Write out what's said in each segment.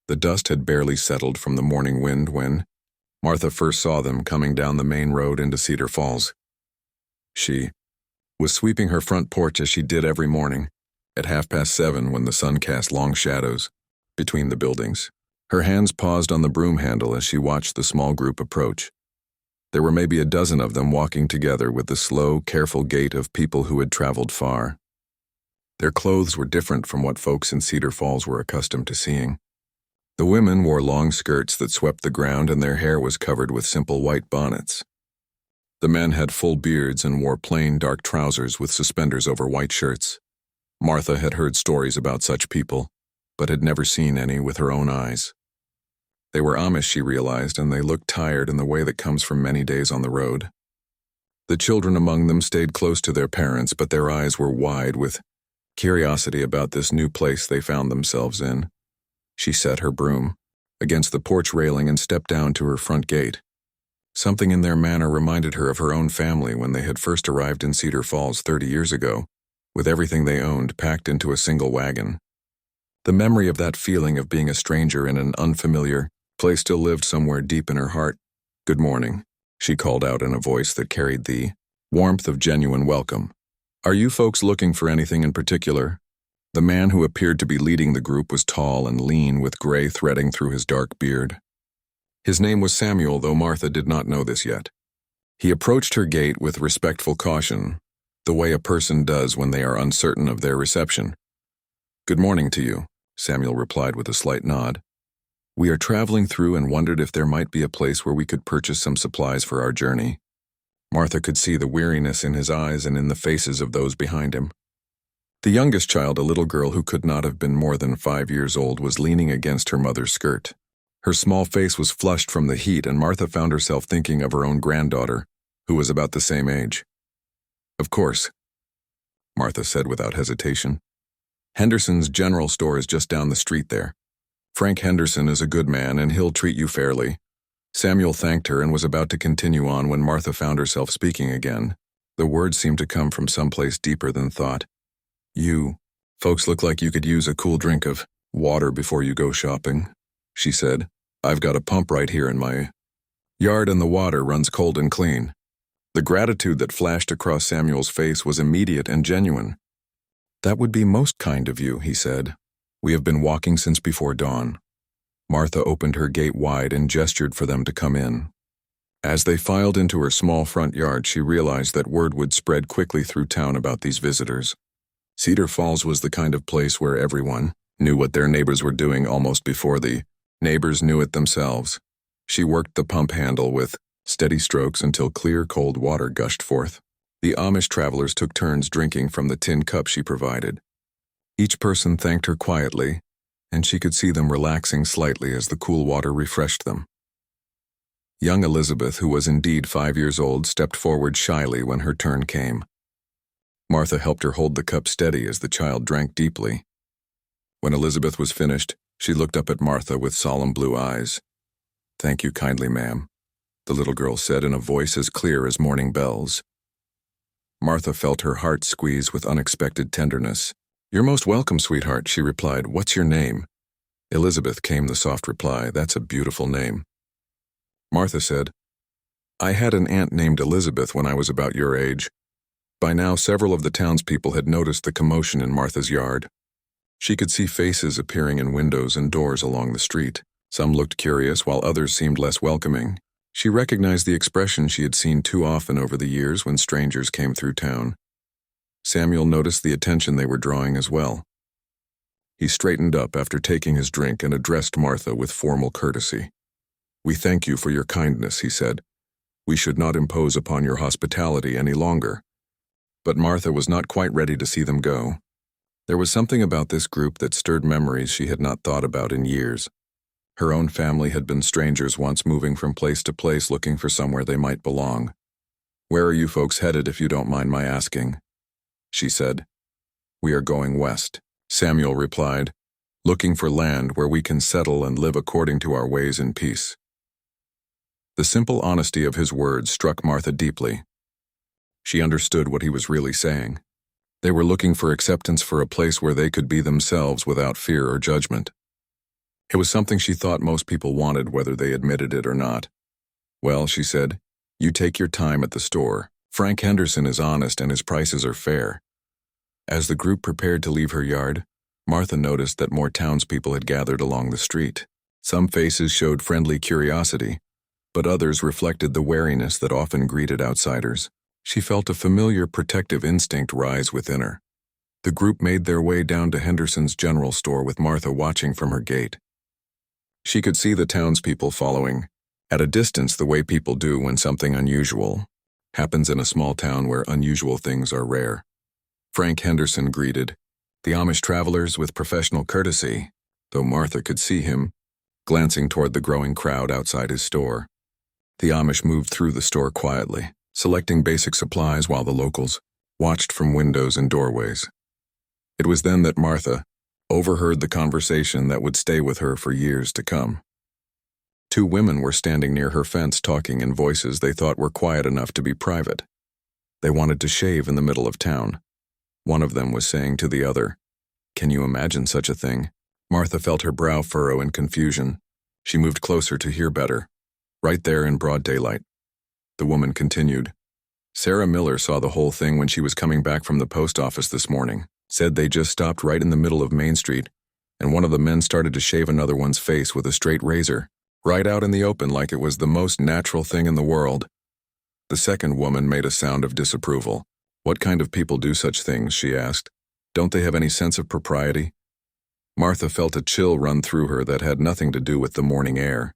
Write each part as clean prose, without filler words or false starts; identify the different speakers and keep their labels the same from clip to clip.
Speaker 1: The dust had barely settled from the morning wind when Martha first saw them coming down the main road into Cedar Falls. She was sweeping her front porch as she did every morning, at 7:30 when the sun cast long shadows between the buildings. Her hands paused on the broom handle as she watched the small group approach. There were maybe a dozen of them walking together with the slow, careful gait of people who had traveled far. Their clothes were different from what folks in Cedar Falls were accustomed to seeing. The women wore long skirts that swept the ground, and their hair was covered with simple white bonnets. The men had full beards and wore plain dark trousers with suspenders over white shirts. Martha had heard stories about such people, but had never seen any with her own eyes. They were Amish, she realized, and they looked tired in the way that comes from many days on the road. The children among them stayed close to their parents, but their eyes were wide with curiosity about this new place they found themselves in. She set her broom against the porch railing and stepped down to her front gate. Something in their manner reminded her of her own family when they had first arrived in Cedar Falls 30 years ago, with everything they owned packed into a single wagon. The memory of that feeling of being a stranger in an unfamiliar place still lived somewhere deep in her heart. "Good morning," she called out in a voice that carried the warmth of genuine welcome. "Are you folks looking for anything in particular?" The man who appeared to be leading the group was tall and lean, with gray threading through his dark beard. His name was Samuel, though Martha did not know this yet. He approached her gate with respectful caution, the way a person does when they are uncertain of their reception. "Good morning to you," Samuel replied with a slight nod. "We are traveling through and wondered if there might be a place where we could purchase some supplies for our journey." Martha could see the weariness in his eyes and in the faces of those behind him. The youngest child, a little girl who could not have been more than 5 years old, was leaning against her mother's skirt. Her small face was flushed from the heat, and Martha found herself thinking of her own granddaughter, who was about the same age. "Of course," Martha said without hesitation. "Henderson's general store is just down the street there. Frank Henderson is a good man, and he'll treat you fairly." Samuel thanked her and was about to continue on when Martha found herself speaking again. The words seemed to come from someplace deeper than thought. "You folks look like you could use a cool drink of water before you go shopping," she said. "I've got a pump right here in my yard, and the water runs cold and clean." The gratitude that flashed across Samuel's face was immediate and genuine. "That would be most kind of you," he said. "We have been walking since before dawn." Martha opened her gate wide and gestured for them to come in. As they filed into her small front yard, she realized that word would spread quickly through town about these visitors. Cedar Falls was the kind of place where everyone knew what their neighbors were doing almost before the neighbors knew it themselves. She worked the pump handle with steady strokes until clear, cold water gushed forth. The Amish travelers took turns drinking from the tin cup she provided. Each person thanked her quietly, and she could see them relaxing slightly as the cool water refreshed them. Young Elizabeth, who was indeed 5 years old, stepped forward shyly when her turn came. Martha helped her hold the cup steady as the child drank deeply. When Elizabeth was finished, she looked up at Martha with solemn blue eyes. "Thank you kindly, ma'am," the little girl said in a voice as clear as morning bells. Martha felt her heart squeeze with unexpected tenderness. "You're most welcome, sweetheart," she replied. "What's your name?" "Elizabeth," came the soft reply. "That's a beautiful name." Martha said, "I had an aunt named Elizabeth when I was about your age." By now, several of the townspeople had noticed the commotion in Martha's yard. She could see faces appearing in windows and doors along the street. Some looked curious, while others seemed less welcoming. She recognized the expression she had seen too often over the years when strangers came through town. Samuel noticed the attention they were drawing as well. He straightened up after taking his drink and addressed Martha with formal courtesy. "We thank you for your kindness," he said. "We should not impose upon your hospitality any longer." But Martha was not quite ready to see them go. There was something about this group that stirred memories she had not thought about in years. Her own family had been strangers once, moving from place to place looking for somewhere they might belong. "Where are you folks headed, if you don't mind my asking?" she said. "We are going west," Samuel replied, "looking for land where we can settle and live according to our ways in peace." The simple honesty of his words struck Martha deeply. She understood what he was really saying. They were looking for acceptance, for a place where they could be themselves without fear or judgment. It was something she thought most people wanted, whether they admitted it or not. "Well," she said, "you take your time at the store. Frank Henderson is honest and his prices are fair." As the group prepared to leave her yard, Martha noticed that more townspeople had gathered along the street. Some faces showed friendly curiosity, but others reflected the wariness that often greeted outsiders. She felt a familiar protective instinct rise within her. The group made their way down to Henderson's general store with Martha watching from her gate. She could see the townspeople following, at a distance, the way people do when something unusual happens in a small town where unusual things are rare. Frank Henderson greeted the Amish travelers with professional courtesy, though Martha could see him glancing toward the growing crowd outside his store. The Amish moved through the store quietly, selecting basic supplies while the locals watched from windows and doorways. It was then that Martha overheard the conversation that would stay with her for years to come. Two women were standing near her fence talking in voices they thought were quiet enough to be private. They wanted to shave in the middle of town. One of them was saying to the other, "Can you imagine such a thing?" Martha felt her brow furrow in confusion. She moved closer to hear better. Right there in broad daylight. The woman continued, "Sarah Miller saw the whole thing when she was coming back from the post office this morning. Said they just stopped right in the middle of Main Street, and one of the men started to shave another one's face with a straight razor, right out in the open like it was the most natural thing in the world." The second woman made a sound of disapproval. "What kind of people do such things?" she asked. "Don't they have any sense of propriety?" Martha felt a chill run through her that had nothing to do with the morning air.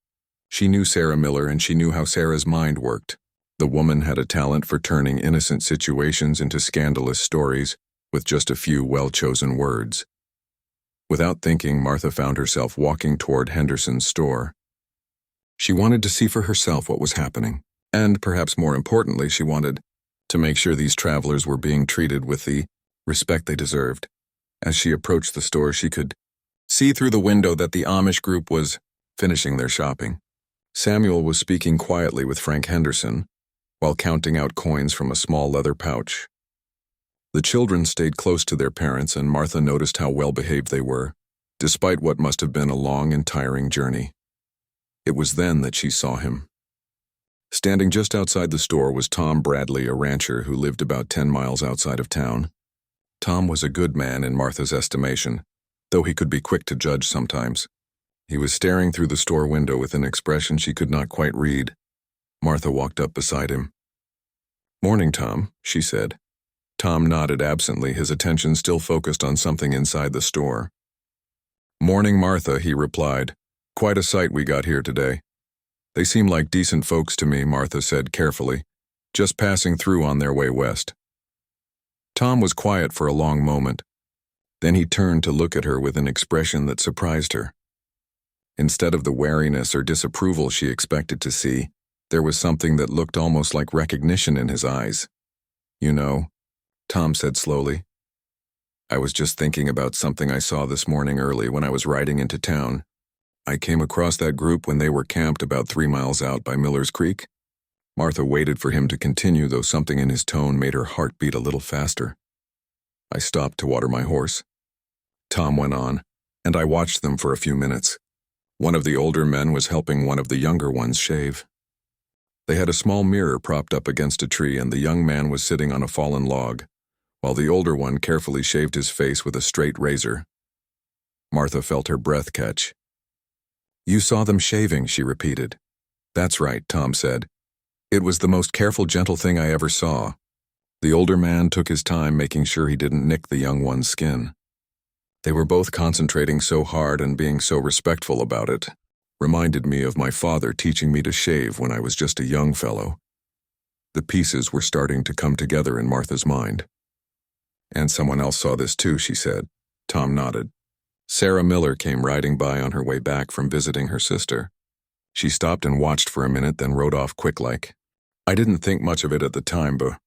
Speaker 1: She knew Sarah Miller, and she knew how Sarah's mind worked. The woman had a talent for turning innocent situations into scandalous stories with just a few well-chosen words. Without thinking, Martha found herself walking toward Henderson's store. She wanted to see for herself what was happening, and perhaps more importantly, she wanted to make sure these travelers were being treated with the respect they deserved. As she approached the store, she could see through the window that the Amish group was finishing their shopping. Samuel was speaking quietly with Frank Henderson while counting out coins from a small leather pouch. The children stayed close to their parents, and Martha noticed how well-behaved they were, despite what must have been a long and tiring journey. It was then that she saw him. Standing just outside the store was Tom Bradley, a rancher who lived about 10 miles outside of town. Tom was a good man in Martha's estimation, though he could be quick to judge sometimes. He was staring through the store window with an expression she could not quite read. Martha walked up beside him. "Morning, Tom," she said. Tom nodded absently, his attention still focused on something inside the store. "Morning, Martha," he replied. "Quite a sight we got here today." "They seem like decent folks to me," Martha said carefully, "just passing through on their way west." Tom was quiet for a long moment. Then he turned to look at her with an expression that surprised her. Instead of the wariness or disapproval she expected to see, there was something that looked almost like recognition in his eyes. "You know," Tom said slowly, "I was just thinking about something I saw this morning early when I was riding into town. I came across that group when they were camped about 3 miles out by Miller's Creek." Martha waited for him to continue, though something in his tone made her heart beat a little faster. "I stopped to water my horse," Tom went on, "and I watched them for a few minutes. One of the older men was helping one of the younger ones shave. They had a small mirror propped up against a tree, and the young man was sitting on a fallen log, while the older one carefully shaved his face with a straight razor." Martha felt her breath catch. "You saw them shaving," she repeated. "That's right," Tom said. "It was the most careful, gentle thing I ever saw." The older man took his time, making sure he didn't nick the young one's skin. They were both concentrating so hard and being so respectful about it. Reminded me of my father teaching me to shave when I was just a young fellow. The pieces were starting to come together in Martha's mind. "And someone else saw this too," she said. Tom nodded. "Sarah Miller came riding by on her way back from visiting her sister. She stopped and watched for a minute, then rode off quick-like. I didn't think much of it at the time, but